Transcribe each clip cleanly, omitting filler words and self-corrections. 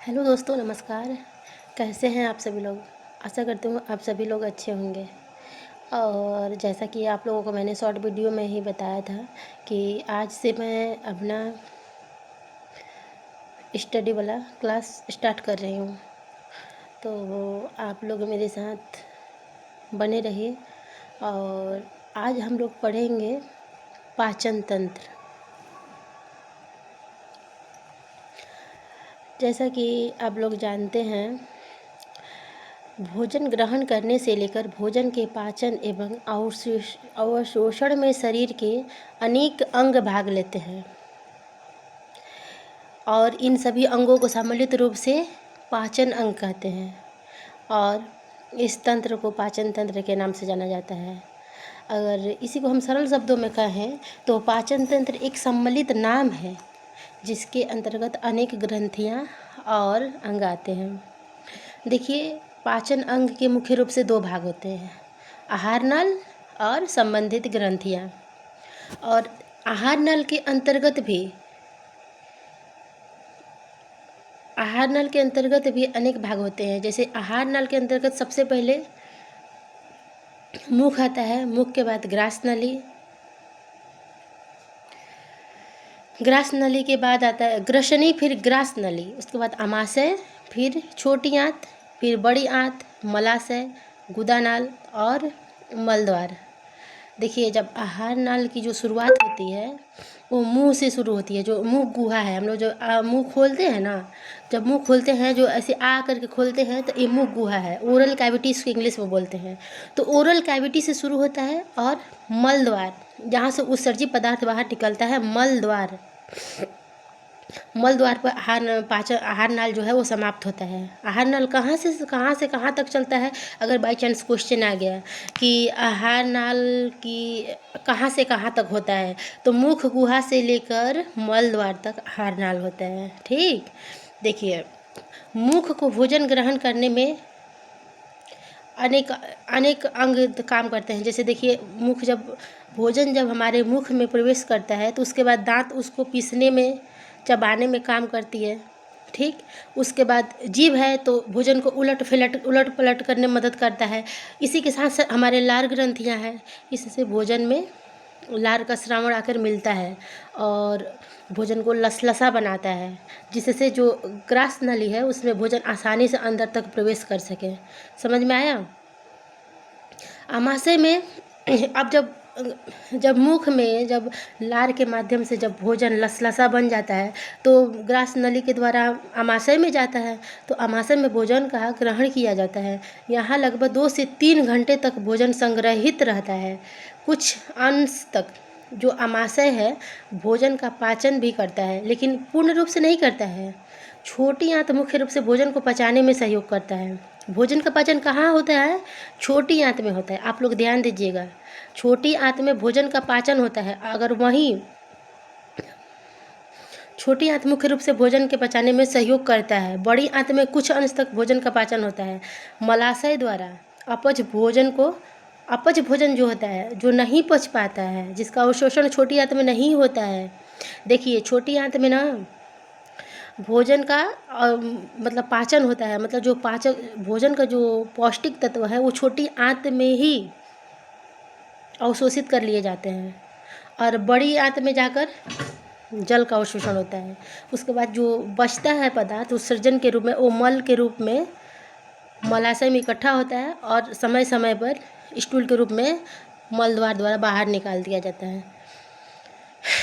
Hello दोस्तों, नमस्कार। कैसे हैं आप सभी लोग? आशा करती हूँ आप सभी लोग अच्छे होंगे। और जैसा कि आप लोगों को मैंने शॉर्ट वीडियो में ही बताया था कि आज से मैं अपना स्टडी वाला क्लास स्टार्ट कर रही हूँ। तो आप लोग मेरे साथ बने रहिए। और आज हम लोग पढ़ेंगे पाचन तंत्र। जैसा कि आप लोग जानते हैं, भोजन ग्रहण करने से लेकर भोजन के पाचन एवं अवशोषण में शरीर के अनेक अंग भाग लेते हैं और इन सभी अंगों को सम्मिलित रूप से पाचन अंग कहते हैं और इस तंत्र को पाचन तंत्र के नाम से जाना जाता है। अगर इसी को हम सरल शब्दों में कहें तो पाचन तंत्र एक सम्मिलित नाम है जिसके अंतर्गत अनेक ग्रंथियां और अंग आते हैं। देखिए, पाचन अंग के मुख्य रूप से दो भाग होते हैं, आहार नल और संबंधित ग्रंथियां। और आहार नल के अंतर्गत भी अनेक भाग होते हैं। जैसे आहार नल के अंतर्गत सबसे पहले मुख आता है, मुख के बाद ग्रास नली, ग्रास नली के बाद आता है ग्रसनी, फिर ग्रास नली, उसके बाद आमाशय, फिर छोटी आंत, फिर बड़ी आंत, मलाशय, गुदानाल और मलद्वार। देखिए, जब आहार नाल की जो शुरुआत होती है वो मुंह से शुरू होती है। जो मुंह गुहा है, हम लोग जो मुंह खोलते हैं ना, जब मुंह खोलते हैं जो ऐसे आ करके खोलते हैं तो ये मुंह गुहा है। ओरल कैविटी इसको इंग्लिश में बोलते हैं। तो ओरल कैविटी से शुरू होता है और मल द्वार, जहाँ से उत्सर्जित पदार्थ बाहर निकलता है, मल द्वार, मल द्वार पर आहार नाल जो है वो समाप्त होता है। आहार नाल कहाँ से कहाँ तक चलता है? अगर बाई चांस क्वेश्चन आ गया कि आहार नाल की कहाँ से कहाँ तक होता है, तो मुख गुहा से लेकर मल द्वार तक आहार नाल होता है। ठीक, देखिए, मुख को भोजन ग्रहण करने में अनेक अनेक अंग काम करते हैं। जैसे देखिए, भोजन जब हमारे मुख में प्रवेश करता है तो उसके बाद दांत उसको पीसने में, चबाने में काम करती है। ठीक, उसके बाद जीभ है तो भोजन को उलट पलट करने में मदद करता है। इसी के साथ साथ हमारे लार ग्रंथियां हैं, इससे भोजन में लार का श्रावण आकर मिलता है और भोजन को लसलसा बनाता है, जिससे जो ग्रास नली है उसमें भोजन आसानी से अंदर तक प्रवेश कर सके। समझ में आया? आमाशय में अब जब मुख में जब लार के माध्यम से जब भोजन लसलसा बन जाता है तो ग्रास नली के द्वारा आमाशय में जाता है। तो आमाशय में भोजन का ग्रहण किया जाता है। यहाँ लगभग 2 से 3 घंटे तक भोजन संग्रहित रहता है। कुछ अंश तक जो आमाशय है भोजन का पाचन भी करता है, लेकिन पूर्ण रूप से नहीं करता है। छोटी आंत मुख्य रूप से भोजन को पचाने में सहयोग करता है। भोजन का पाचन कहाँ होता है? छोटी आंत में होता है। आप लोग ध्यान दीजिएगा, छोटी आंत में भोजन का पाचन होता है। अगर वहीं छोटी आंत मुख्य रूप से भोजन के पचाने में सहयोग करता है। बड़ी आंत में कुछ अंश तक भोजन का पाचन होता है। मलाशय द्वारा अपच भोजन जो होता है, जो नहीं पच पाता है, जिसका अवशोषण छोटी आंत में नहीं होता है। देखिए, छोटी आंत में ना भोजन का मतलब पाचन होता है, मतलब जो भोजन का जो पौष्टिक तत्व है वो छोटी आंत में ही अवशोषित कर लिए जाते हैं और बड़ी आंत में जाकर जल का अवशोषण होता है। उसके बाद जो बचता है पदार्थ उत्सर्जन के रूप में, वो मल के रूप में मलाशय में इकट्ठा होता है और समय समय पर स्टूल के रूप में मल द्वारा बाहर निकाल दिया जाता है।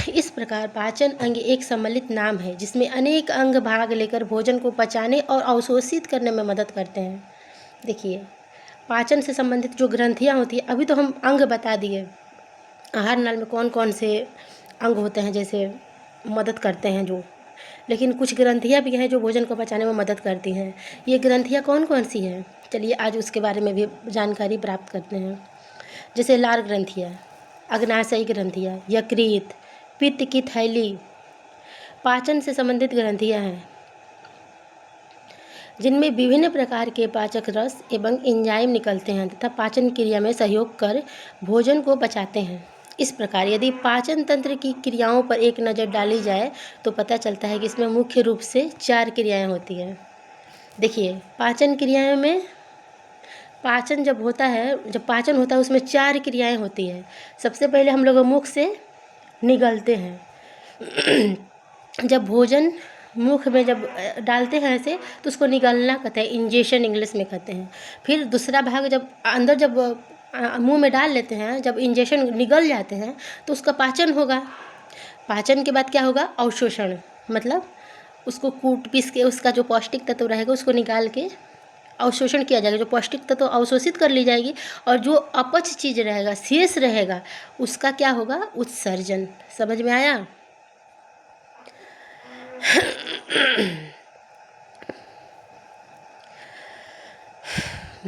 इस प्रकार पाचन अंग एक सम्मिलित नाम है जिसमें अनेक अंग भाग लेकर भोजन को पचाने और अवशोषित करने में मदद करते हैं। देखिए, पाचन से संबंधित जो ग्रंथियां होती है, अभी तो हम अंग बता दिए आहार नाल में कौन कौन से अंग होते हैं जैसे मदद करते हैं जो, लेकिन कुछ ग्रंथियां भी हैं जो भोजन को पचाने में मदद करती हैं। ये ग्रंथियां कौन कौन सी हैं? चलिए आज उसके बारे में भी जानकारी प्राप्त करते हैं। जैसे लार ग्रंथियां, अग्नाशयी ग्रंथियां, यकृत, पित्त की थैली पाचन से संबंधित ग्रंथियां हैं जिनमें विभिन्न प्रकार के पाचक रस एवं एंजाइम निकलते हैं तथा पाचन क्रिया में सहयोग कर भोजन को पचाते हैं। इस प्रकार यदि पाचन तंत्र की क्रियाओं पर एक नज़र डाली जाए तो पता चलता है कि इसमें मुख्य रूप से 4 क्रियाएं होती हैं। देखिए पाचन क्रिया में पाचन जब होता है, जब पाचन होता है उसमें 4 क्रियाएं होती है। सबसे पहले हम लोग मुख से निगलते हैं। जब भोजन मुख में जब डालते हैं ऐसे तो उसको निगलना कहते हैं, इंजेशन इंग्लिश में कहते हैं। फिर दूसरा भाग जब अंदर जब मुंह में डाल लेते हैं, जब इंजेशन निगल जाते हैं तो उसका पाचन होगा। पाचन के बाद क्या होगा? अवशोषण, मतलब उसको कूट पीस के उसका जो पौष्टिक तत्व रहेगा उसको निकाल के अवशोषण किया जाएगा। जो पौष्टिक तत्व अवशोषित कर ली जाएगी और जो अपच चीज़ रहेगा, शेष रहेगा, उसका क्या होगा? उत्सर्जन। समझ में आया?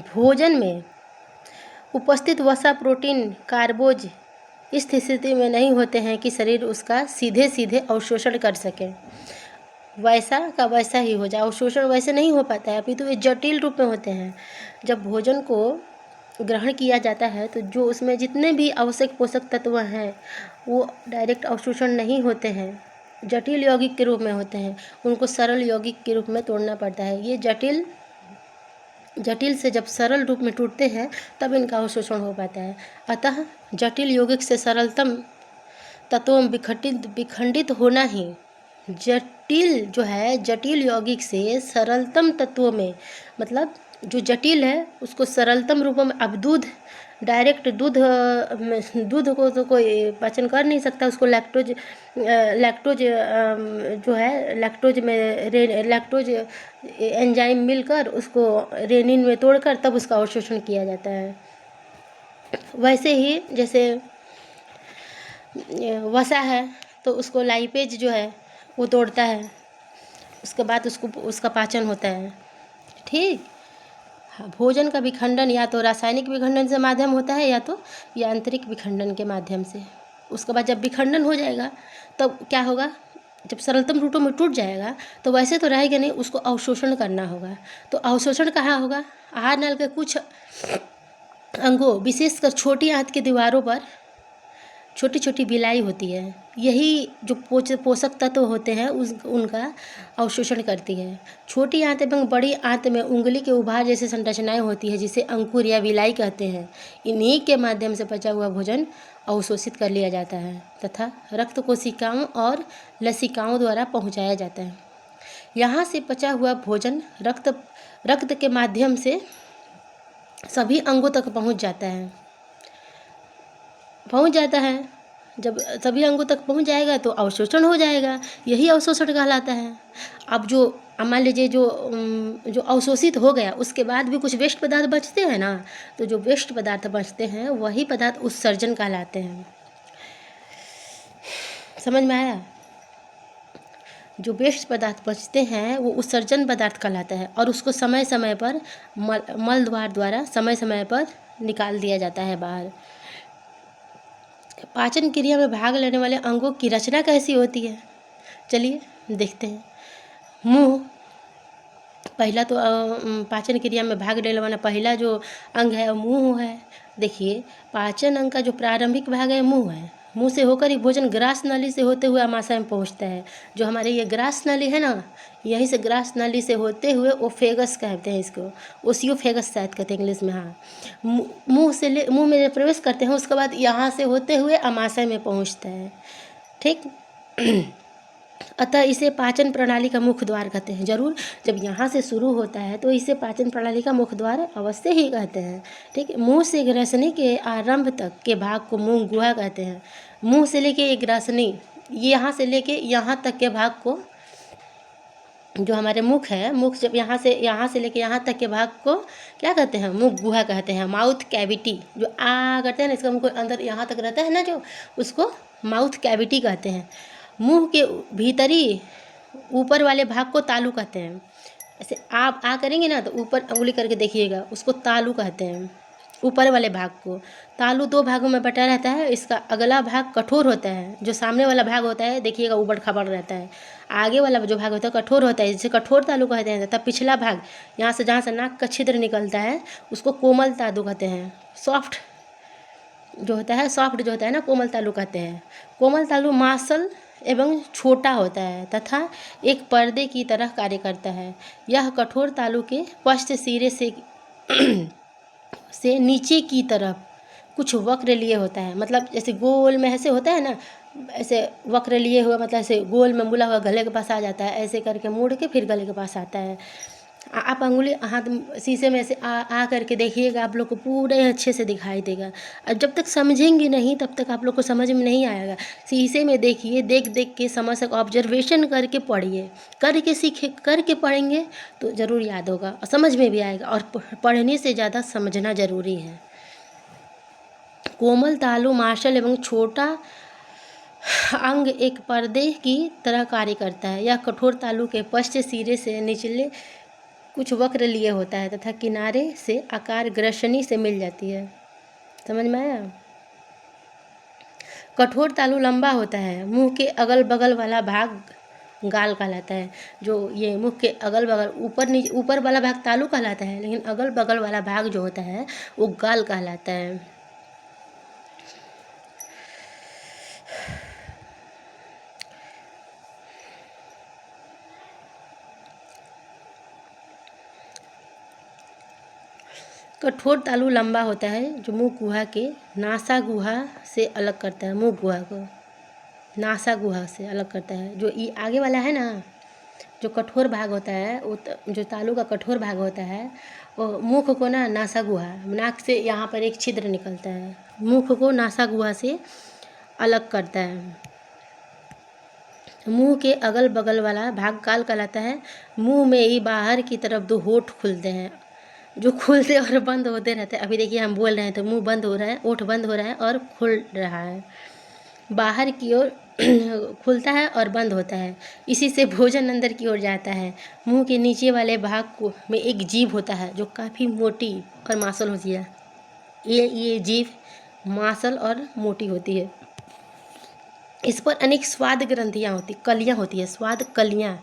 भोजन में उपस्थित वसा, प्रोटीन, कार्बोज इस स्थिति में नहीं होते हैं कि शरीर उसका सीधे सीधे अवशोषण कर सके। वैसा का वैसा ही हो जाए, अवशोषण वैसे नहीं हो पाता है, अपितु ये जटिल रूप में होते हैं। जब भोजन को ग्रहण किया जाता है तो जो उसमें जितने भी आवश्यक पोषक तत्व हैं वो डायरेक्ट अवशोषण नहीं होते हैं, जटिल यौगिक के रूप में होते हैं। उनको सरल यौगिक के रूप में तोड़ना पड़ता है। ये जटिल से जब सरल रूप में टूटते हैं तब इनका अवशोषण हो पाता है। अतः जटिल यौगिक से सरलतम तत्वों में विखंडित होना ही, जटिल जो है, जटिल यौगिक से सरलतम तत्वों में, मतलब जो जटिल है उसको सरलतम रूपों में। अब दूध, डायरेक्ट दूध को तो कोई पाचन कर नहीं सकता, उसको लैक्टोज जो है लैक्टोज एंजाइम मिलकर उसको रेनिन में तोड़कर तब उसका अवशोषण किया जाता है। वैसे ही जैसे वसा है तो उसको लाइपेज जो है वो तोड़ता है, उसके बाद उसका पाचन होता है। ठीक। हाँ, भोजन का विखंडन या तो रासायनिक विखंडन से माध्यम होता है या तो यांत्रिक विखंडन के माध्यम से। उसके बाद जब विखंडन हो जाएगा तब क्या होगा? जब सरलतम रूपों में टूट जाएगा तो वैसे तो रहेगा नहीं, उसको अवशोषण करना होगा। तो अवशोषण कहाँ होगा? आहार नल के कुछ अंगों, विशेषकर छोटी आंत की दीवारों पर छोटी छोटी बिलाई होती है, यही जो पोषक तत्व होते हैं उनका अवशोषण करती है। छोटी आंत एवं बड़ी आंत में उंगली के उभार जैसी संरचनाएं होती है जिसे अंकुर या विलाई कहते हैं। इन्हीं के माध्यम से पचा हुआ भोजन अवशोषित कर लिया जाता है तथा रक्त कोशिकाओं और लसिकाओं द्वारा पहुँचाया जाता है। यहाँ से पचा हुआ भोजन रक्त के माध्यम से सभी अंगों तक पहुँच जाता है। जब सभी अंगों तक पहुंच जाएगा तो अवशोषण हो जाएगा, यही अवशोषण कहलाता है। अब जो मान लीजिए जो अवशोषित हो गया उसके बाद भी कुछ वेस्ट पदार्थ बचते हैं ना, तो जो वेस्ट पदार्थ बचते हैं वही पदार्थ उत्सर्जन कहलाते हैं। समझ में आया? जो वेस्ट पदार्थ बचते हैं वो उत्सर्जन पदार्थ कहलाता है और उसको समय समय पर मल द्वारा समय समय पर निकाल दिया जाता है बाहर। पाचन क्रिया में भाग लेने वाले अंगों की रचना कैसी होती है, चलिए देखते हैं। मुंह, पहला तो पाचन क्रिया में भाग लेने वाला पहला जो अंग है वो मुंह है। देखिए पाचन अंग का जो प्रारंभिक भाग है मुंह है। मुंह से होकर ही भोजन ग्रास नली से होते हुए आमाशय में पहुंचता है। जो हमारे ये ग्रास नली है ना, यहीं से ग्रास नली से होते हुए ओफेगस कहते हैं इसको, ओसियोफेगस शायद कहते हैं इंग्लिश में। हाँ, मुंह में प्रवेश करते हैं, उसके बाद यहाँ से होते हुए आमाशय में पहुँचता है। ठीक। अतः इसे पाचन प्रणाली का मुख्य द्वार कहते हैं। जरूर जब यहाँ से शुरू होता है तो इसे पाचन प्रणाली का मुख्य द्वार अवश्य ही कहते हैं। ठीक है। मुंह से ग्रसनी के आरंभ तक के भाग को मुंह गुहा कहते हैं। मुंह से लेके एक ग्रसनी, यहाँ से लेके यहाँ तक के भाग को, जो हमारे मुख है, मुख जब यहाँ से लेके यहाँ तक के भाग को क्या कहते हैं? मुख गुहा कहते हैं। माउथ कैविटी जो करते हैं ना, इसका मुंह अंदर यहाँ तक रहता है ना, जो उसको माउथ कैविटी कहते हैं। मुंह के भीतरी ऊपर वाले भाग को तालू कहते हैं। ऐसे आप करेंगे ना तो ऊपर उंगली करके देखिएगा, उसको तालू कहते हैं। ऊपर वाले भाग को तालू 2 भागों में बटा रहता है। इसका अगला भाग कठोर होता है, जो सामने वाला भाग होता है देखिएगा उबड़ खाबड़ रहता है। आगे वाला जो भाग होता है कठोर होता है, जिसे कठोर तालू कहते हैं। तब पिछला भाग यहाँ से जहाँ से नाक का छिद्र निकलता है उसको कोमल तालू कहते हैं। सॉफ्ट जो होता है ना, कोमल तालू कहते हैं। कोमल तालू मासल एवं छोटा होता है तथा एक पर्दे की तरह कार्य करता है। यह कठोर तालु के पश्च सिरे से नीचे की तरफ कुछ वक्र लिए होता है, मतलब जैसे गोल में ऐसे होता है ना, ऐसे वक्र लिए हुआ, मतलब ऐसे गोल में मुड़ा हुआ गले के पास आ जाता है, ऐसे करके मुड़ के फिर गले के पास आता है। आप अंगुली हाथ शीशे में से आ करके देखिएगा, आप लोग को पूरे अच्छे से दिखाई देगा। और जब तक समझेंगे नहीं तब तक आप लोग को समझ में नहीं आएगा। शीशे में देखिए, देख देख के समझ सक, ऑब्जर्वेशन करके पढ़िए, करके सीखे, करके पढ़ेंगे तो ज़रूर याद होगा और समझ में भी आएगा। और पढ़ने से ज़्यादा समझना ज़रूरी है। कोमल तालु मार्शल एवं छोटा अंग एक पर्दे की तरह कार्य करता है। यह कठोर तालु के पश्च सिरे से निचले कुछ वक्र लिए होता है तथा किनारे से आकार ग्रसनी से मिल जाती है। समझ में आया? कठोर तालु लंबा होता है। मुंह के अगल बगल वाला भाग गाल कहलाता है। जो ये मुंह के अगल बगल, ऊपर वाला भाग तालु कहलाता है, लेकिन अगल बगल वाला भाग जो होता है वो गाल कहलाता है। कठोर तालु लंबा होता है जो मुंह गुहा के नासा गुहा से अलग करता है। मुंह गुहा को नासा गुहा से अलग करता है। जो ये आगे वाला है ना, जो कठोर भाग होता है, वो जो तालु का कठोर भाग होता है वो मुख को ना नासा गुहा, नाक से यहाँ पर एक छिद्र निकलता है, मुख को नासा गुहा से अलग करता है। मुंह के अगल बगल वाला भाग गाल कहलाता है। मुंह में ही बाहर की तरफ दो होठ खुलते हैं, जो खुलते और बंद होते रहते हैं। अभी देखिए हम बोल रहे हैं तो मुंह बंद हो रहा है, ओठ बंद हो रहा है और खुल रहा है, बाहर की ओर खुलता है और बंद होता है। इसी से भोजन अंदर की ओर जाता है। मुंह के नीचे वाले भाग में एक जीभ होता है जो काफ़ी मोटी और मांसल होती है। ये जीभ मांसल और मोटी होती है। इस पर अनेक स्वाद ग्रंथियाँ होती, कलियाँ होती है, स्वाद कलियाँ,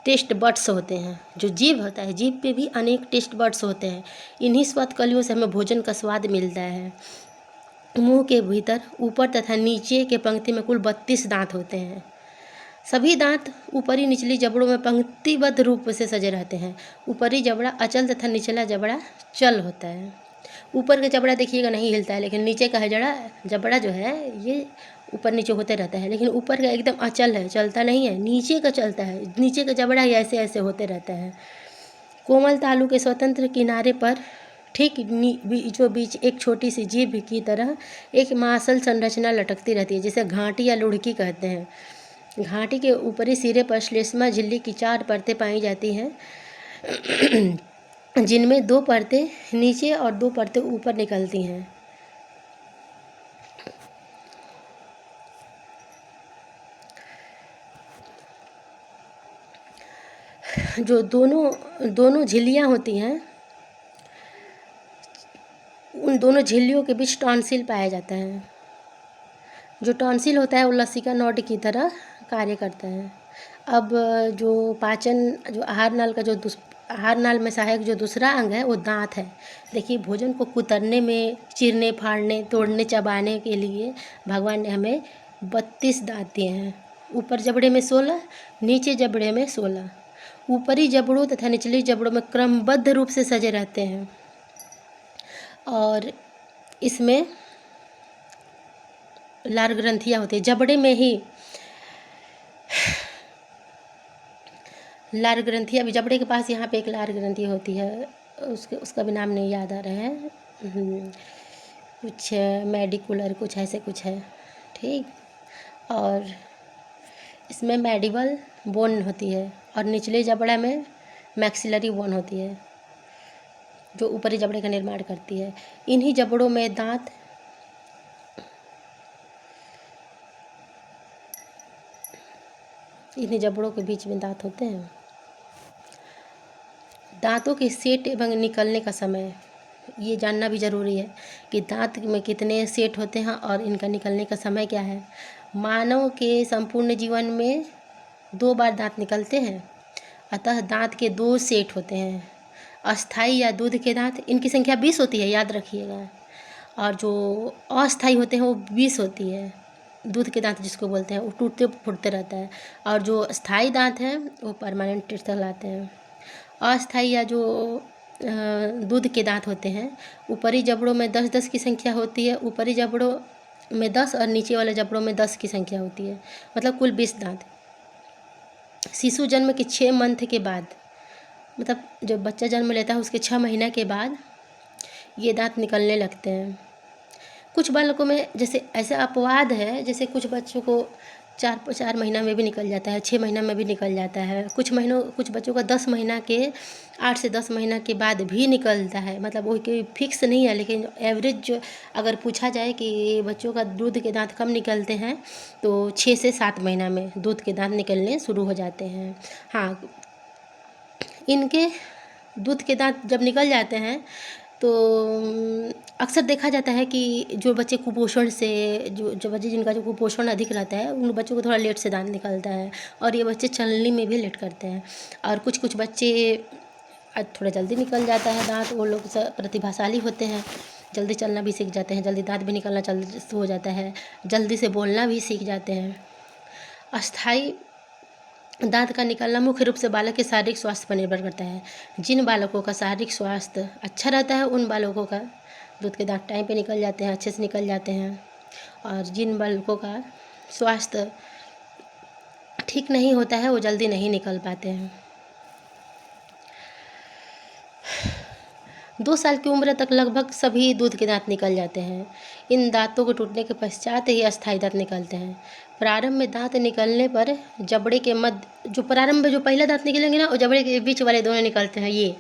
टेस्ट बड्स होते हैं। जो जीभ होता है, जीभ पे भी अनेक टेस्ट बड्स होते हैं। इन्हीं स्वाद कलियों से हमें भोजन का स्वाद मिलता है। मुंह के भीतर ऊपर तथा नीचे के पंक्ति में कुल 32 दांत होते हैं। सभी दांत ऊपरी निचली जबड़ों में पंक्तिबद्ध रूप से सजे रहते हैं। ऊपरी जबड़ा अचल तथा निचला जबड़ा चल होता है। ऊपर का जबड़ा देखिएगा नहीं हिलता है, लेकिन नीचे का जबड़ा जो है ये ऊपर नीचे होते रहता है, लेकिन ऊपर का एकदम अचल है, चलता नहीं है। नीचे का चलता है, नीचे का जबड़ा ही ऐसे ऐसे होते रहता है। कोमल तालु के स्वतंत्र किनारे पर ठीक जो बीच एक छोटी सी जीभ की तरह एक मांसल संरचना लटकती रहती है, जिसे घाटी या लुढ़की कहते हैं। घाटी के ऊपरी सिरे पर श्लेष्मा झिल्ली की 4 परतें पाई जाती हैं, जिनमें 2 परतें नीचे और 2 परतें ऊपर निकलती हैं। जो दोनों झिल्लियाँ होती हैं, उन दोनों झिल्लियों के बीच टॉन्सिल पाया जाता है। जो टॉन्सिल होता है वो लसिका नॉड की तरह कार्य करता है। अब जो पाचन, जो आहार नाल का आहार नाल में सहायक जो दूसरा अंग है वो दांत है। देखिए, भोजन को कुतरने में, चीरने, फाड़ने, तोड़ने, चबाने के लिए भगवान ने हमें 32 दांत दिए हैं। ऊपर जबड़े में 16, नीचे जबड़े में 16। ऊपरी जबड़ों तथा निचली जबड़ों में क्रमबद्ध रूप से सजे रहते हैं और इसमें लार ग्रंथियाँ होती है। जबड़े में ही लार ग्रंथियाँ भी, जबड़े के पास यहाँ पे एक लार ग्रंथि होती है, उसका भी नाम नहीं याद आ रहा है, कुछ मेडिकुलर कुछ ऐसे कुछ है, ठीक। और इसमें मैडिबल बोन होती है और निचले जबड़ा में मैक्सिलरी बोन होती है, जो ऊपरी जबड़े का निर्माण करती है। इन्हीं जबड़ों में दांत इन्हीं जबड़ों के बीच में दांत होते हैं। दांतों के सेट एवं निकलने का समय ये जानना भी ज़रूरी है कि दांत में कितने सेट होते हैं और इनका निकलने का समय क्या है। मानव के संपूर्ण जीवन में 2 बार दांत निकलते हैं, अतः दांत के 2 सेट होते हैं। अस्थाई या दूध के दांत, इनकी संख्या 20 होती है, याद रखिएगा, और जो अस्थाई होते हैं वो 20 होती है। दूध के दांत जिसको बोलते हैं वो टूटते फूटते रहता है, और जो स्थायी दांत हैं वो परमानेंट टीथ कहलाते हैं। अस्थायी या जो दूध के दांत होते हैं, ऊपरी जबड़ों में 10-10 की संख्या होती है, ऊपरी जबड़ों में 10 और नीचे वाले जबड़ों में 10 की संख्या होती है, मतलब कुल 20 दांत। शिशु जन्म के 6 मंथ के बाद, मतलब जब बच्चा जन्म लेता है उसके 6 महीना के बाद ये दांत निकलने लगते हैं। कुछ बालकों में जैसे ऐसा अपवाद है, जैसे कुछ बच्चों को 4 महीना में भी निकल जाता है, 6 महीना में भी निकल जाता है, कुछ बच्चों का 10 महीना के 8 से 10 महीना के बाद भी निकलता है। मतलब वो कोई फिक्स नहीं है, लेकिन एवरेज जो अगर पूछा जाए कि बच्चों का दूध के दांत कब निकलते हैं तो 6 से 7 महीना में दूध के दांत निकलने शुरू हो जाते हैं। हाँ, इनके दूध के दांत जब निकल जाते हैं तो अक्सर देखा जाता है कि जो बच्चे कुपोषण से, जो बच्चे जिनका जो कुपोषण अधिक रहता है उन बच्चों को थोड़ा लेट से दांत निकलता है, और ये बच्चे चलने में भी लेट करते हैं। और कुछ बच्चे थोड़ा जल्दी निकल जाता है दांत, वो लोग प्रतिभाशाली होते हैं, जल्दी चलना भी सीख जाते हैं, जल्दी दांत भी निकलना जल्दी हो जाता है, जल्दी से बोलना भी सीख जाते हैं। अस्थाई दांत का निकलना मुख्य रूप से बालक के शारीरिक स्वास्थ्य पर निर्भर करता है। जिन बालकों का शारीरिक स्वास्थ्य अच्छा रहता है उन बालकों का दूध के दांत टाइम पे निकल जाते हैं, अच्छे से निकल जाते हैं, और जिन बालकों का स्वास्थ्य ठीक नहीं होता है वो जल्दी नहीं निकल पाते हैं। 2 साल की उम्र तक लगभग सभी दूध के दांत निकल जाते हैं। इन दांतों के टूटने के पश्चात ही अस्थायी दांत निकलते हैं। प्रारंभ में दांत निकलने पर जबड़े के मध्य, जो प्रारंभ में जो पहला दांत निकलेंगे ना, वो जबड़े के बीच वाले दोनों निकलते हैं। ये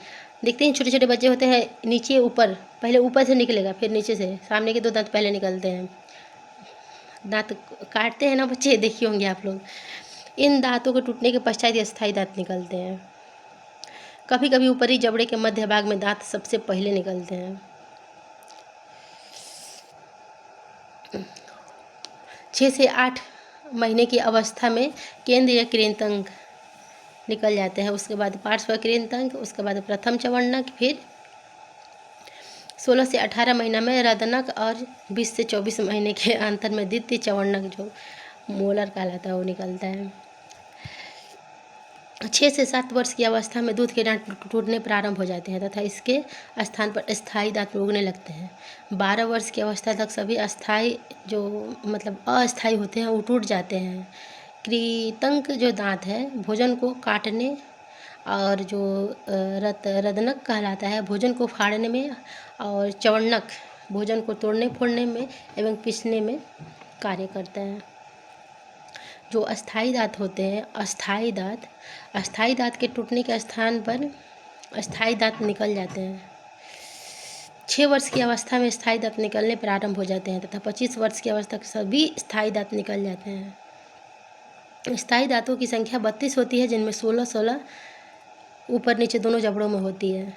देखते हैं छोटे छोटे बच्चे होते हैं, नीचे ऊपर, पहले ऊपर से निकलेगा फिर नीचे से, सामने के 2 दांत पहले निकलते हैं। दांत काटते हैं ना बच्चे, देखिए होंगे आप लोग। इन दांतों के टूटने के पश्चात ही अस्थायी दांत निकलते हैं। कभी कभी ऊपरी जबड़े के मध्य भाग में दांत सबसे पहले निकलते हैं। 6 से 8 महीने की अवस्था में केंद्रीय कृंतक निकल जाते हैं, उसके बाद पार्श्व कृंतक, उसके बाद प्रथम चवन्नक, फिर 16 से 18 महीना में रदनक, और 20 से 24 महीने के अंतर में द्वितीय चवन्नक जो मोलर कहलाता है वो निकलता है। 6 से 7 वर्ष की अवस्था में दूध के दांत टूटने प्रारंभ हो जाते हैं तथा इसके स्थान पर स्थायी दांत उगने लगते हैं। 12 वर्ष की अवस्था तक सभी अस्थायी जो मतलब अस्थायी होते हैं वो टूट जाते हैं। कृंतक जो दांत है भोजन को काटने, और जो रदनक कहलाता है भोजन को फाड़ने में, और चवन्नक भोजन को तोड़ने फोड़ने में एवं पीसने में कार्य करता है। जो अस्थायी दांत होते हैं, अस्थायी दांत के टूटने के स्थान पर अस्थायी दांत निकल जाते हैं। 6 वर्ष की अवस्था में स्थायी दांत निकलने प्रारंभ हो जाते हैं तथा 25 वर्ष की अवस्था तक सभी स्थायी दांत निकल जाते हैं। स्थायी दांतों की संख्या 32 होती है, जिनमें 16 ऊपर नीचे दोनों जबड़ों में होती है।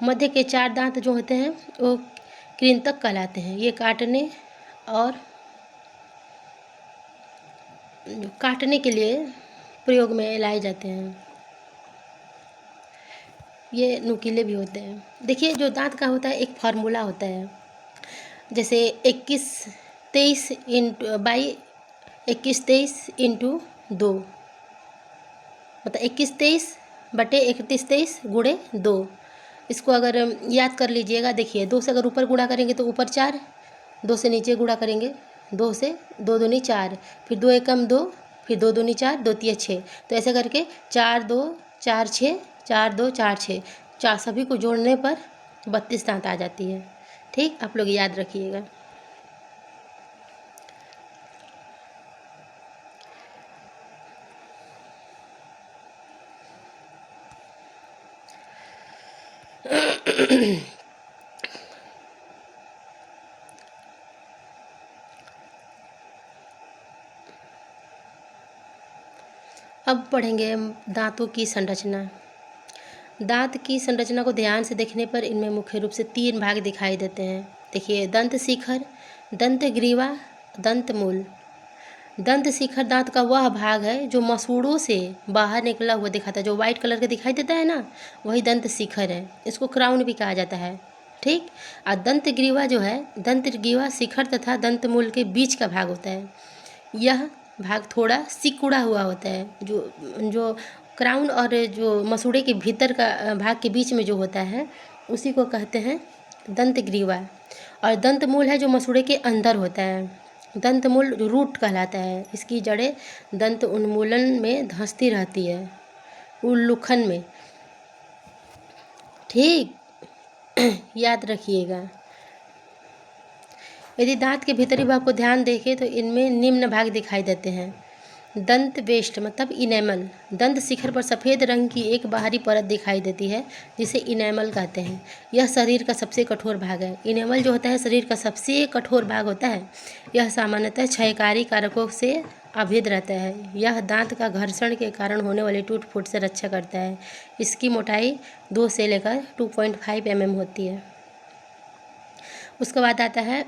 मध्य के 4 दांत जो होते हैं वो कृंतक कहलाते हैं। ये काटने के लिए प्रयोग में लाए जाते हैं। ये नुकीले भी होते हैं। देखिए जो दांत का होता है एक फार्मूला होता है, जैसे 21-23 इंटू 2, मतलब 21-23 बटे 31-23 गुणे 2। इसको अगर याद कर लीजिएगा, देखिए 2 से अगर ऊपर गुणा करेंगे तो ऊपर 4, 2 से नीचे गुणा करेंगे 2 से, 2 दूनी 4, फिर 2 एकम 2, फिर 2 दूनी 4, 2 तिया 6, तो ऐसे करके 4 2 4 6, 4 2 4 6, 4 सभी को जोड़ने पर 32 दांत आ जाती है। ठीक, आप लोग याद रखिएगा। अब पढ़ेंगे दांतों की संरचना। दांत की संरचना को ध्यान से देखने पर इनमें मुख्य रूप से 3 भाग दिखाई देते हैं। देखिए, दंत शिखर, दंत ग्रीवा, दंत मूल। दंत शिखर दांत का वह भाग है जो मसूड़ों से बाहर निकला हुआ दिखाता है, जो वाइट कलर का दिखाई देता है ना, वही दंत शिखर है। इसको क्राउन भी कहा जाता है। ठीक। और दंत ग्रीवा जो है, दंत ग्रीवा शिखर तथा दंत मूल के बीच का भाग होता है। यह भाग थोड़ा सिकुड़ा हुआ होता है। जो क्राउन और जो मसूड़े के भीतर का भाग के बीच में जो होता है उसी को कहते हैं दंत ग्रीवा। और दंत मूल है जो मसूड़े के अंदर होता है। दंत मूल रूट कहलाता है। इसकी जड़ें दंत उन्मूलन में धंसती रहती है, उल्लूखन में। ठीक, याद रखिएगा। यदि दांत के भीतरी भाग को ध्यान देखें तो इनमें निम्न भाग दिखाई देते हैं। दंत वेष्ट मतलब इनेमल, दंत शिखर पर सफ़ेद रंग की एक बाहरी परत दिखाई देती है जिसे इनेमल कहते हैं। यह शरीर का सबसे कठोर भाग है। इनेमल जो होता है शरीर का सबसे कठोर भाग होता है। यह सामान्यतः क्षयकारी कारकों से अभेद रहता है। यह दांत का घर्षण के कारण होने वाली टूट फूट से रक्षा करता है। इसकी मोटाई 2 से लेकर 2.5 mm होती है। उसके बाद आता है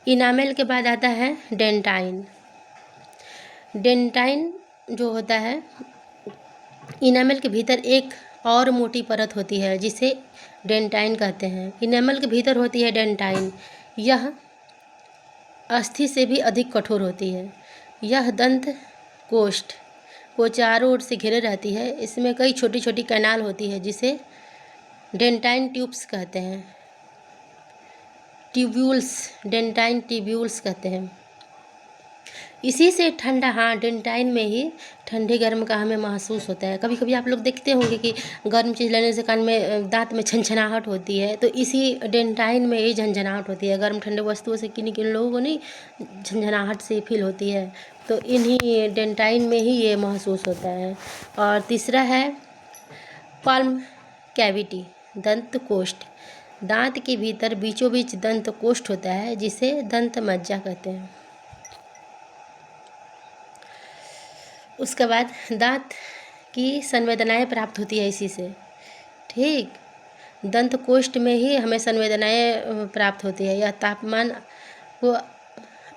इनामेल के बाद आता है डेंटाइन। डेंटाइन जो होता है, इनामेल के भीतर एक और मोटी परत होती है जिसे डेंटाइन कहते हैं। इनामेल के भीतर होती है डेंटाइन। यह अस्थि से भी अधिक कठोर होती है। यह दंत कोष्ठ को चारों ओर से घेरे रहती है। इसमें कई छोटी छोटी कैनाल होती है जिसे डेंटाइन ट्यूब्स कहते हैं। ट्यूब्यूल्स, डेंटाइन ट्यूब्यूल्स कहते हैं। इसी से ठंडा, हाँ, डेंटाइन में ही ठंडे गर्म का हमें महसूस होता है। कभी कभी आप लोग देखते होंगे कि गर्म चीज़ लेने से कान में दांत में झनझनाहट होती है, तो इसी डेंटाइन में ही झनझनाहट होती है। गर्म ठंडे वस्तुओं से किन किन लोगों को नहीं झनझनाहट से फील होती है, तो इन्हीं डेंटाइन में ही ये महसूस होता है। और तीसरा है पाल्म कैविटी, दंत कोष्ठ। दांत के भीतर बीचों बीच दंत कोष्ठ होता है जिसे दंत मज्जा कहते हैं। उसके बाद दांत की संवेदनाएं प्राप्त होती है इसी से। ठीक, दंत कोष्ठ में ही हमें संवेदनाएं प्राप्त होती है। यह तापमान को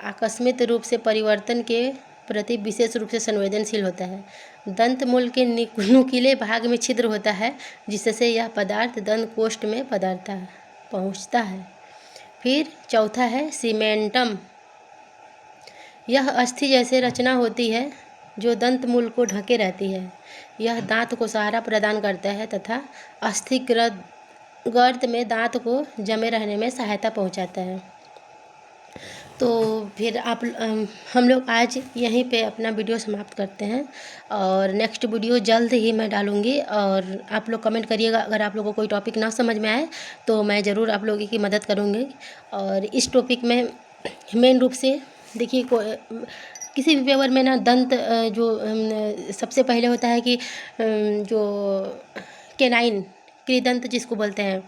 आकस्मिक रूप से परिवर्तन के प्रति विशेष रूप से संवेदनशील होता है। दंत मूल के नुकीले भाग में छिद्र होता है जिससे यह पदार्थ दंत कोष्ठ में पहुंचता है। फिर चौथा है सीमेंटम। यह अस्थि जैसे रचना होती है जो दंत मूल को ढके रहती है। यह दांत को सहारा प्रदान करता है तथा अस्थि गर्त में दांत को जमे रहने में सहायता पहुंचाता है। तो फिर हम लोग आज यहीं पे अपना वीडियो समाप्त करते हैं और नेक्स्ट वीडियो जल्द ही मैं डालूँगी। और आप लोग कमेंट करिएगा, अगर आप लोगों को कोई टॉपिक ना समझ में आए तो मैं ज़रूर आप लोगों की मदद करूँगी। और इस टॉपिक में मेन रूप से देखिए, किसी भी पेपर में ना दंत जो सबसे पहले होता है कि जो केनाइन कृदंत जिसको बोलते हैं,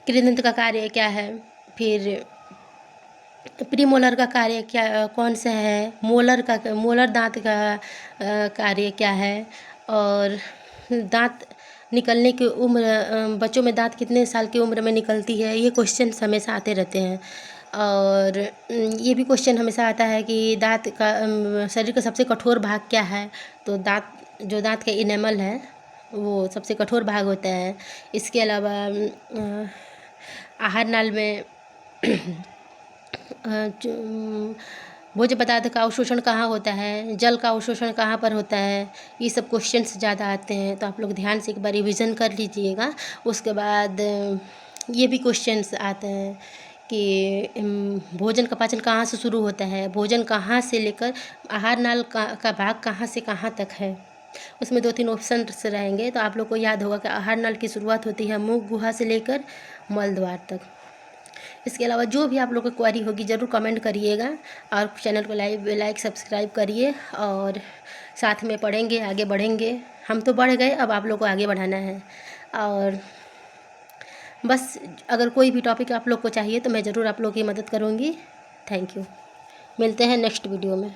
कृदंत का कार्य क्या है, फिर प्रीमोलर का कार्य क्या कौन सा है, मोलर दांत का कार्य क्या है, और दांत निकलने की उम्र, बच्चों में दांत कितने साल की उम्र में निकलती है, ये क्वेश्चन हमेशा आते रहते हैं। और ये भी क्वेश्चन हमेशा आता है कि दांत का शरीर का सबसे कठोर भाग क्या है, तो दांत का इनेमल है वो सबसे कठोर भाग होता है। इसके अलावा आहार नाल में भोज्य पदार्थ का अवशोषण कहाँ होता है, जल का अवशोषण कहाँ पर होता है, ये सब क्वेश्चंस ज़्यादा आते हैं। तो आप लोग ध्यान से एक बार रिवीजन कर लीजिएगा। उसके बाद ये भी क्वेश्चंस आते हैं कि भोजन का पाचन कहाँ से शुरू होता है, भोजन कहाँ से लेकर आहार नाल का भाग कहाँ से कहाँ तक है। उसमें 2-3 ऑप्शन रहेंगे, तो आप लोग को याद होगा कि आहार नाल की शुरुआत होती है मुख गुहा से लेकर मल द्वार तक। इसके अलावा जो भी आप लोग को क्वेरी होगी ज़रूर कमेंट करिएगा और चैनल को लाइक सब्सक्राइब करिए। और साथ में पढ़ेंगे, आगे बढ़ेंगे। हम तो बढ़ गए, अब आप लोग को आगे बढ़ाना है। और बस अगर कोई भी टॉपिक आप लोग को चाहिए तो मैं ज़रूर आप लोग की मदद करूँगी। Thank you. मिलते हैं नेक्स्ट वीडियो में।